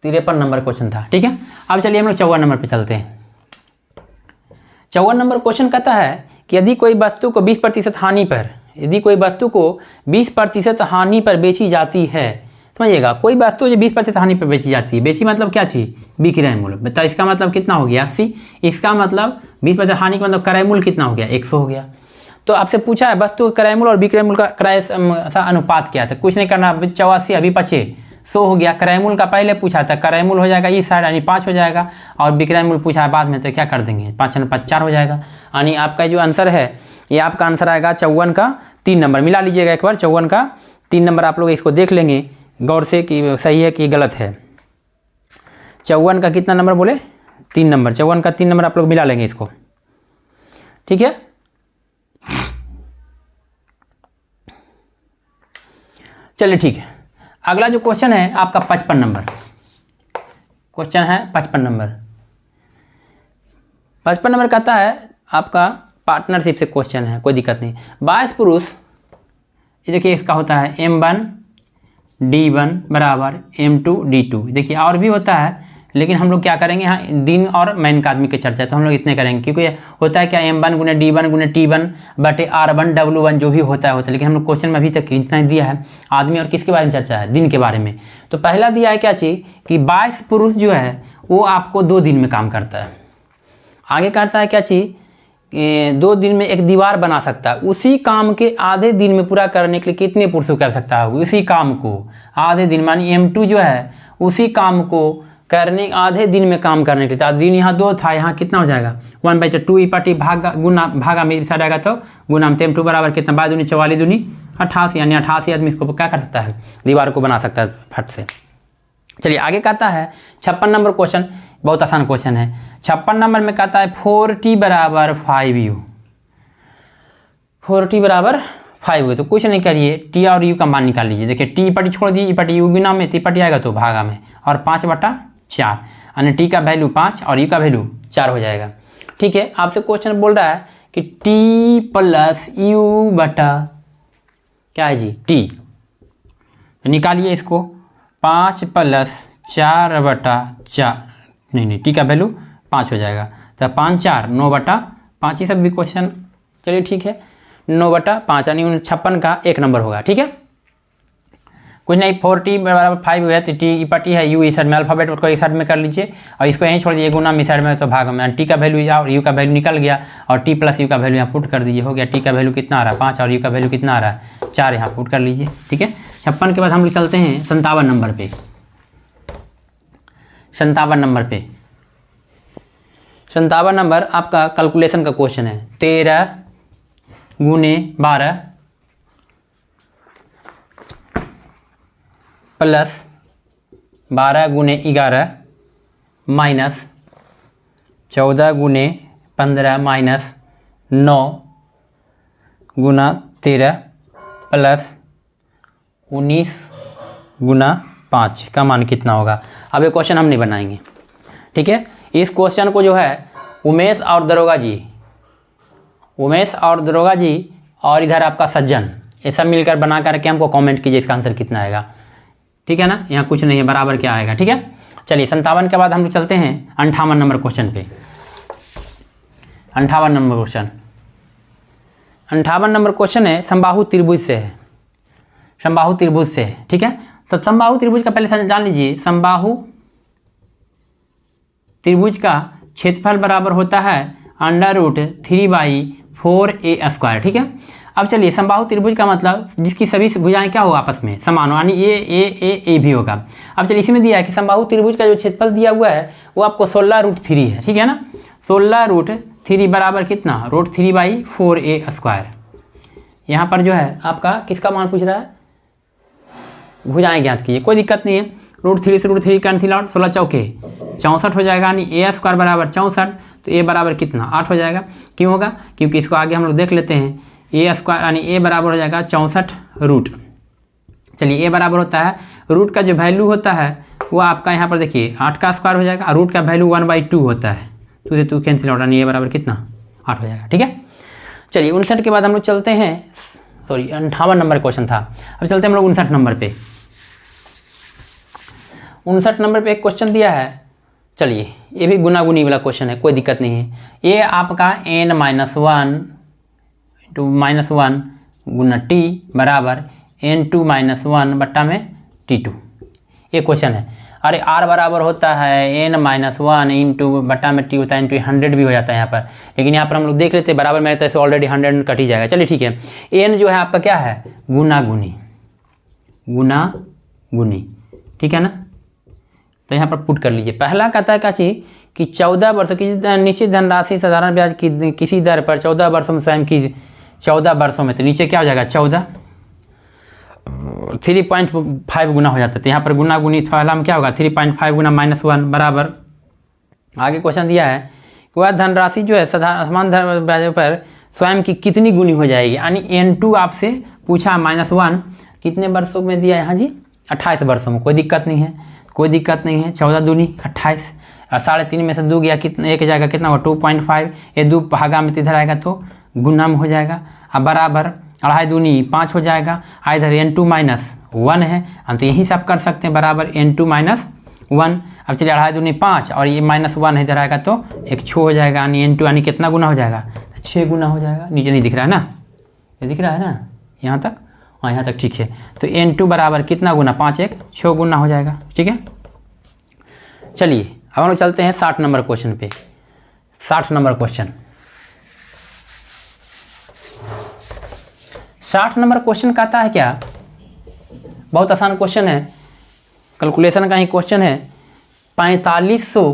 53 नंबर क्वेश्चन था, ठीक है। अब चलिए हम लोग 54 नंबर पे चलते हैं। 54 नंबर क्वेश्चन कहता है कि यदि कोई वस्तु को 20% हानि पर, यदि कोई वस्तु को 20% हानि पर बेची जाती है, समझिएगा, कोई वस्तु जो 20% हानि पर बेची जाती है, बेची मतलब क्या चीज़, विक्रय मूल्य, तो इसका मतलब कितना हो गया 80, इसका मतलब 20% हानि का मतलब क्रय मूल्य कितना हो गया 100 हो गया। तो आपसे पूछा है वस्तु क्रय मूल्य और विक्रय मूल्य का क्रय अनुपात क्या था, कुछ नहीं करना, 84 अभी 100 हो गया। क्रय मूल्य का पहले पूछा था, क्रय मूल्य हो जाएगा इस साइड यानी 5 हो जाएगा, और विक्रय मूल्य पूछा है बाद में, तो क्या कर देंगे 5 अनुपात 4 हो जाएगा। यानी आपका जो आंसर है ये आपका आंसर आएगा 54 का 3 नंबर। मिला लीजिएगा एक बार, 54 का 3 नंबर आप लोग इसको देख लेंगे गौर से कि सही है कि गलत है। 54 का कितना नंबर बोले, 3 नंबर, 54 का 3 नंबर आप लोग मिला लेंगे इसको, ठीक है। चलिए ठीक है, अगला जो क्वेश्चन है आपका 55 नंबर क्वेश्चन है, 55 नंबर। 55 नंबर कहता है आपका पार्टनरशिप से क्वेश्चन है, कोई दिक्कत नहीं। 22 पुरुष, ये देखिए इसका होता है M1 D1 बराबर M2 D2। देखिए और भी होता है, लेकिन हम लोग क्या करेंगे यहाँ दिन और मैन का आदमी की चर्चा, तो हम लोग इतने करेंगे, क्योंकि होता है क्या M1 गुने D1 गुने T1 बटे R1 W1 जो भी होता है, लेकिन हम लोग क्वेश्चन में अभी तक इतना ही दिया है, आदमी और किसके बारे में चर्चा है, दिन के बारे में। तो पहला दिया है क्या चीज़ कि 22 पुरुष जो है वो आपको 2 दिन में काम करता है। आगे करता है क्या चीज़, 2 दिन में एक दीवार बना सकता है। उसी काम के आधे दिन में पूरा करने के लिए कितने पुरुषों की आवश्यकता होगी, उसी काम को आधे दिन, मानी M2 जो है उसी काम को करने आधे दिन में काम करने के लिए, दिन यहाँ 2 था, यहाँ कितना हो जाएगा 1/2 ई पार्टी भागा में साइड आएगा तो गुना में M2 बराबर कितना, 22 दूनी 44 दूनी 88, यानी 88 आदमी इसको क्या कर सकता है, दीवार को बना सकता है फट से। चलिए आगे कहता है 56 नंबर क्वेश्चन, बहुत आसान क्वेश्चन है। 56 नंबर में कहता है 4t बराबर 5u, 4t बराबर 5u। तो कुछ नहीं करिए, t और u का मान निकाल लीजिए। देखिए t पटी छोड़ दिए, ई पटी u गुना में, ती पटी आएगा तो भागा में, और 5/4, यानी t का वैल्यू 5 और u का वैल्यू 4 हो जाएगा, ठीक है। आपसे क्वेश्चन बोल रहा है कि t प्लस u बटा क्या है जी t, तो निकालिए इसको, 5 प्लस 4/4, नहीं टी का वैल्यू 5 हो जाएगा, तो 5 4 9/5, ये सब भी क्वेश्चन, चलिए ठीक है, 9/5 यानी 56 का 1 नंबर होगा, ठीक है। कुछ नहीं, 4t बराबर 5 है, तो टी पटी है, u इस साइड में, अल्फाबेट को इस साइड में कर लीजिए और इसको यहीं छोड़ दीजिए, गुना में इस साइड में तो भाग में, टी का वैल्यू और u का वैल्यू निकल गया, और t प्लस u का वैल्यू यहाँ पुट कर दीजिए, हो गया। t का वैल्यू कितना आ रहा है 5 और u का वैल्यू कितना आ रहा है 4, यहाँ पुट कर लीजिए, ठीक है। 56 के बाद हम लोग चलते हैं 57 नंबर पे। 57 नंबर पे, 57 नंबर आपका कैलकुलेशन का क्वेश्चन है। 13 गुने 12 प्लस 12 गुने 11 माइनस 14 गुने 15 माइनस 9 गुना 13 प्लस 19 गुना 5 का मान कितना होगा। अब ये क्वेश्चन हम नहीं बनाएंगे, ठीक है। इस क्वेश्चन को जो है उमेश और दरोगा जी, उमेश और दरोगा जी और इधर आपका सज्जन, ये सब मिलकर बना करके हमको कमेंट कीजिए इसका आंसर कितना आएगा, ठीक है ना। यहाँ कुछ नहीं है, बराबर क्या आएगा, ठीक है। चलिए 57 के बाद हम लोग चलते हैं 58 नंबर क्वेश्चन पे। 58 नंबर क्वेश्चन, 58 नंबर क्वेश्चन है समबाहु त्रिभुज से है, समबाहु त्रिभुज से है, ठीक है। तो समबाहु त्रिभुज का पहले जान लीजिए, समबाहु त्रिभुज का क्षेत्रफल बराबर होता है √3/4a², ठीक है। अब चलिए समबाहु त्रिभुज का मतलब जिसकी सभी भुजाएं क्या हो आपस में समान हो, यानी ए भी होगा। अब चलिए इसमें दिया है कि समबाहु त्रिभुज का जो क्षेत्रफल दिया हुआ है वो आपको 16√3 है, ठीक है ना। 16√3 बराबर कितना, √3/4a²। यहाँ पर जो है आपका किसका मान पूछ रहा है, भुजाएं ज्ञात कीजिए, कोई दिक्कत नहीं है। √3 से √3 कैंसिल आउट, 16 चौके 64 हो जाएगा, यानी a² बराबर 64, तो a बराबर कितना 8 हो जाएगा। क्यों होगा, क्योंकि इसको आगे हम लोग देख लेते हैं। a² यानी a बराबर हो जाएगा 64 रूट। चलिए a बराबर होता है, रूट का जो वैल्यू होता है वो आपका यहाँ पर देखिए 8 का स्क्वायर हो जाएगा और रूट का वैल्यू 1/2 होता है, 2 से 2 कैंसिल आउट, ये बराबर कितना 8 हो जाएगा। ठीक है, चलिए 59 के बाद हम लोग चलते हैं, सॉरी 58 नंबर क्वेश्चन था, अब चलते हैं हम लोग 59 नंबर पे। 59 नंबर पे एक क्वेश्चन दिया है, चलिए ये भी गुनागुनी वाला क्वेश्चन है, कोई दिक्कत नहीं है। ये आपका n-1 -1 गुना t बराबर n2-1 बट्टा में t2, ये क्वेश्चन है। अरे r बराबर होता है n-1 इंटू बट्टा में t होता है इंटू 100 भी हो जाता है यहाँ पर, लेकिन यहाँ पर हम लोग देख लेते हैं बराबर में, तो ऐसे ऑलरेडी 100 कट ही जाएगा। चलिए ठीक है, n जो है आपका क्या है, गुनागुनी, ठीक है ना। तो यहाँ पर पुट कर लीजिए। पहला कहता है क्या चीज़ कि 14 वर्ष की निश्चित धनराशि साधारण ब्याज की किसी दर पर 14 वर्षों में स्वयं की 14 वर्षों में, तो नीचे क्या हो जाएगा 14 3.5 गुना हो जाता है, तो यहाँ पर गुना गुनी पहला में क्या होगा 3.5 गुना -1 बराबर, आगे क्वेश्चन दिया है कि वह धनराशि जो है समान ब्याज पर स्वयं की कितनी गुनी हो जाएगी, यानी n2 आपसे पूछा -1 कितने वर्षों में दिया यहाँ जी 28 वर्षों में, कोई दिक्कत नहीं है, 14 दूनी 28 और 3.5 में से 2 गया कितना, एक जाएगा कितना होगा 2.5, ये 2 भागा में इधर आएगा तो गुना में हो जाएगा, अब बराबर 2.5 दूनी 5 हो जाएगा, इधर n2-1 है, हम तो यही सब कर सकते हैं, बराबर n2-1। अब चलिए 2.5 दूनी 5 और ये -1 इधर आएगा तो एक 6 हो जाएगा, यानी n2 यानी कितना गुना हो जाएगा 6 गुना हो जाएगा। नीचे नहीं दिख रहा है ना, ये दिख रहा है ना यहाँ तक, हाँ यहाँ तक ठीक है। तो n2 बराबर कितना गुना 5 1 6 गुना हो जाएगा। ठीक है, चलिए अब हम लोग चलते हैं 60 नंबर क्वेश्चन पे। 60 नंबर क्वेश्चन, 60 नंबर क्वेश्चन कहता है क्या, बहुत आसान क्वेश्चन है, कैलकुलेशन का ही क्वेश्चन है। 4500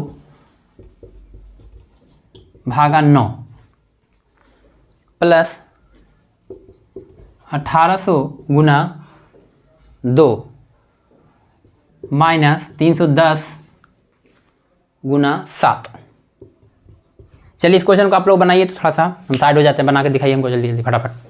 भागा 9 प्लस 1800 गुना 2 माइनस 310 गुना 7। चलिए इस क्वेश्चन को आप लोग बनाइए, तो थोड़ा सा हम साइड हो जाते हैं, बना के दिखाइए हमको जल्दी जल्दी फटाफट।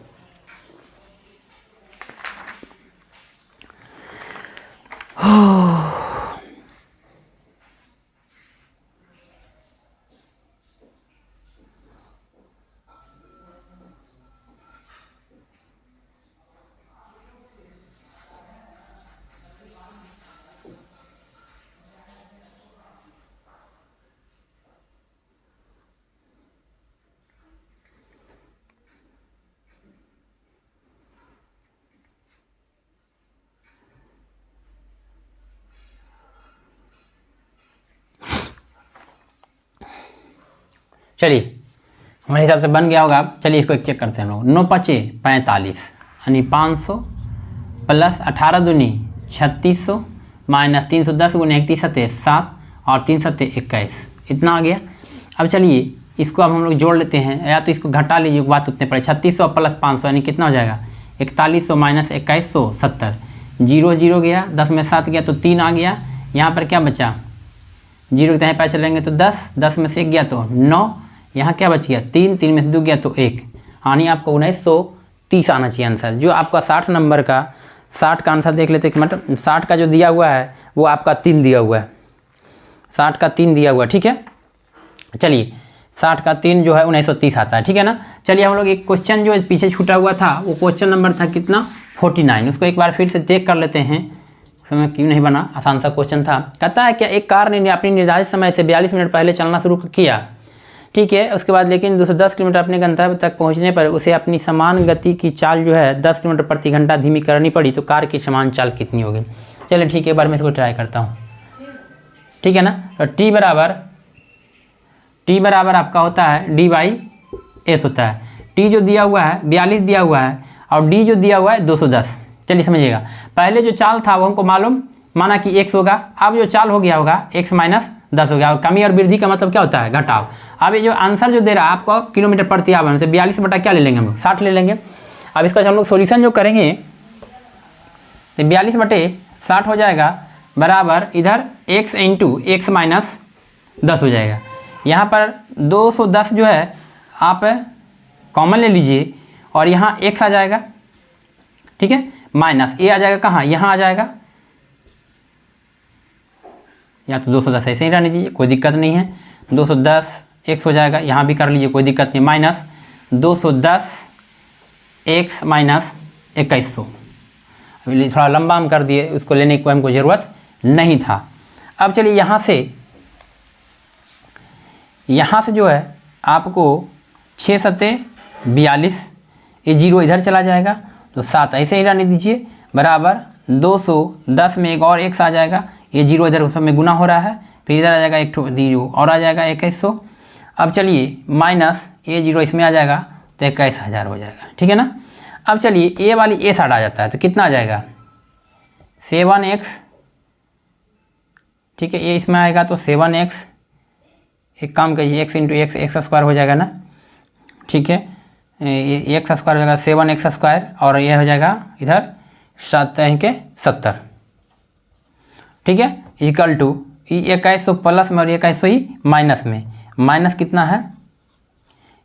चलिए हमारे हिसाब से बन गया होगा। अब चलिए इसको एक चेक करते हैं हम लोग। 9 पचे 45 यानी 500 प्लस 18 दूनी 3600 माइनस 310 गुना 31 सत्ते 7 और 3 सत्ते 21, इतना आ गया। अब चलिए इसको अब हम लोग जोड़ लेते हैं, या तो इसको घटा लीजिए, बात उतने पड़े 3600 प्लस 500 यानी कितना हो जाएगा 4100 माइनस 2170, 0 0 गया, 10 में 7 गया तो 3 आ गया। यहाँ पर क्या बचा 0 के पैसे चलेंगे तो 10, 10 में से 1 गया तो 9, यहाँ क्या बच गया 3, 3 में से 2 गया तो 1, यानी आपको 1930 आना चाहिए आंसर। जो आपका 60 नंबर का 60 का आंसर देख लेते हैं, मतलब 60 का जो दिया हुआ है वो आपका 3 दिया हुआ है, 60 का 3 दिया हुआ है। ठीक है, चलिए 60 का 3 जो है 1930 आता है। ठीक है ना। चलिए हम लोग एक क्वेश्चन जो पीछे छूटा हुआ था वो क्वेश्चन नंबर था कितना 49, उसको एक बार फिर से चेक कर लेते हैं, समय क्यों नहीं बना, आसान सा क्वेश्चन था। कहता है क्या एक कार ने अपनी निर्धारित समय से 42 मिनट पहले चलना शुरू किया, ठीक है, उसके बाद लेकिन 210 किलोमीटर अपने गंतव्य तक पहुंचने पर उसे अपनी समान गति की चाल जो है 10 किलोमीटर प्रति घंटा धीमी करनी पड़ी, तो कार की समान चाल कितनी होगी। चलिए ठीक है, एक बार मैं इसको ट्राई करता हूँ। ठीक है ना। तो टी बराबर आपका होता है d/s होता है। टी जो दिया हुआ है 42 दिया हुआ है और डी जो दिया हुआ है 210। चलिए समझिएगा, पहले जो चाल था वो हमको मालूम माना कि x होगा, अब जो चाल हो गया होगा x माइनस 10 हो गया, और कमी और वृद्धि का मतलब क्या होता है घटाव। अब ये जो आंसर जो दे रहा है आपको किलोमीटर प्रति आवर से 42 बटा क्या ले लेंगे हम लोग 60 ले लेंगे। अब इसका हम लोग सोल्यूशन जो करेंगे तो 42 बटे 60 हो जाएगा बराबर इधर x इंटू एक्स माइनस 10 हो जाएगा। यहाँ पर 210 जो है आप कॉमन ले लीजिए और यहाँ x आ जाएगा, ठीक है, माइनस ए आ जाएगा कहाँ, यहाँ आ जाएगा, या तो 210 ऐसे ही रहने दीजिए, कोई दिक्कत नहीं है। 210 x हो जाएगा, यहाँ भी कर लीजिए, कोई दिक्कत नहीं। माइनस 210 x माइनस 2100, अभी थोड़ा लंबा हम कर दिए, उसको लेने की हमको ज़रूरत नहीं था। अब चलिए यहाँ से जो है आपको 6 सत्ते 42, ये 0 इधर चला जाएगा तो 7 ऐसे ही रहने दीजिए, बराबर 210 में एक और x आ जाएगा, ये 0 इधर उसमें गुना हो रहा है, फिर इधर आ जाएगा एक 0 और आ जाएगा 2100। अब चलिए माइनस ये 0 इसमें आ जाएगा तो 21,000 हो जाएगा, ठीक है ना। अब चलिए ये वाली ए साइड आ जाता है तो कितना आ जाएगा 7x, ठीक है, ये इसमें आएगा तो 7x, एक काम करिए x इंटू एक्स स्क्वायर हो जाएगा ना, ठीक है, ये एक्स स्क्वायर हो जाएगा 7x स्क्वायर, और ये हो जाएगा इधर 7 के 70, ठीक है, इक्वल टू 2100 प्लस में और 2100 ही माइनस में, माइनस कितना है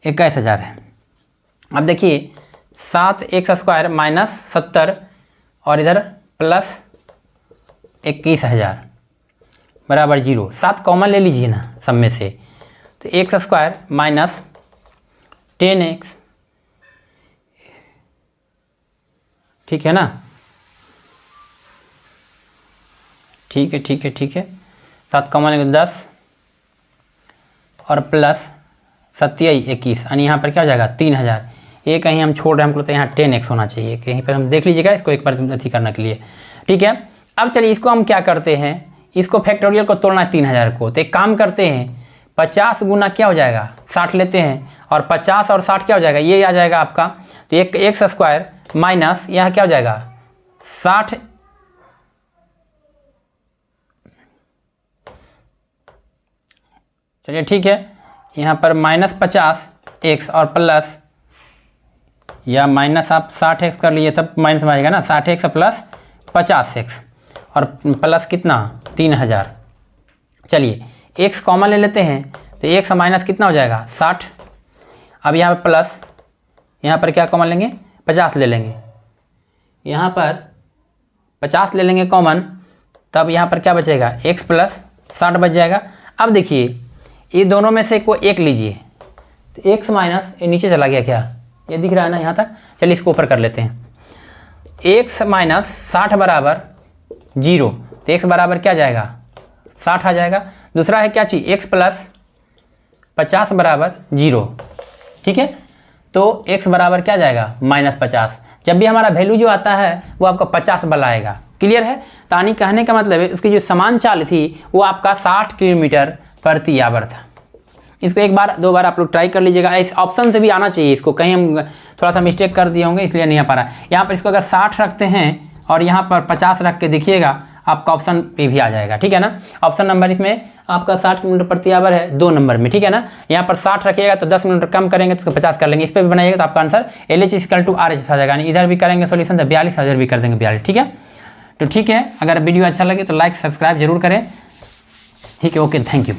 21,000 है। अब देखिए 7x स्क्वायर माइनस 70 और इधर प्लस 21,000 बराबर 0, 7 कॉमन ले लीजिए ना सब में से, तो एक्स स्क्वायर माइनस 10x, ठीक है ना, ठीक है 7 कॉमन लेंगे 10 और प्लस 27 21, यानी यहाँ पर क्या हो जाएगा 3000। ये कहीं हम छोड़ रहे हैं, हमको लगता है यहाँ 10x होना चाहिए, कहीं पर हम देख लीजिएगा इसको एक बार अथी करने के लिए, ठीक है। अब चलिए इसको हम क्या करते हैं, इसको फैक्टोरियल को तोड़ना है 3000 को, तो एक काम करते हैं 50 गुना क्या हो जाएगा 60 लेते हैं, और 50 और 60 क्या हो जाएगा, ये आ जाएगा आपका, तो एक एक्स स्क्वायर माइनस यहाँ क्या हो जाएगा 60, चलिए ठीक है, यहाँ पर माइनस 50x और प्लस, या माइनस आप 60x कर लीजिए तब माइनस में आएगा ना, 60x प्लस 50x और प्लस कितना 3000। चलिए x कॉमन ले लेते हैं, तो x माइनस कितना हो जाएगा 60, अब यहाँ पर प्लस, यहाँ पर क्या कॉमन लेंगे 50 ले लेंगे, यहाँ पर 50 ले लेंगे कॉमन, तब यहाँ पर क्या बचेगा x प्लस 60 बच जाएगा। अब देखिए ये दोनों में से कोई एक लीजिए, तो x माइनस, ये नीचे चला गया क्या, ये दिख रहा है ना यहाँ तक, चलिए इसको ऊपर कर लेते हैं, x माइनस 60 बराबर 0, तो x बराबर क्या जाएगा 60 आ जाएगा। दूसरा है क्या चीज़ x प्लस 50 बराबर 0, ठीक है, तो x बराबर क्या जाएगा -50। जब भी हमारा वैल्यू जो आता है वो आपका 50 वाला आएगा, क्लियर है। तानी कहने का मतलब है उसकी जो समान चाल थी वो आपका 60 किलोमीटर प्रति आवर था। इसको एक बार दो बार आप लोग ट्राई कर लीजिएगा, इस ऑप्शन से भी आना चाहिए, इसको कहीं हम थोड़ा सा मिस्टेक कर दिए होंगे इसलिए नहीं आ पा रहा। यहाँ पर इसको अगर 60 रखते हैं और यहाँ पर 50 रख के देखिएगा आपका ऑप्शन पे भी आ जाएगा, ठीक है ना। ऑप्शन नंबर इसमें आपका 60 किलोमीटर प्रति आवर है 2 नंबर में, ठीक है ना। यहाँ पर 60 रखिएगा तो 10 किलोमीटर कम करेंगे तो 50 कर लेंगे, इस पर भी बनाइएगा तो आपका आंसर LH = RH आ जाएगा। इधर भी करेंगे सोल्यूशन तो 42,000 भी कर देंगे 42, ठीक है। तो ठीक है, अगर वीडियो अच्छा लगे तो लाइक सब्सक्राइब जरूर करें, ठीक है, ओके, थैंक यू।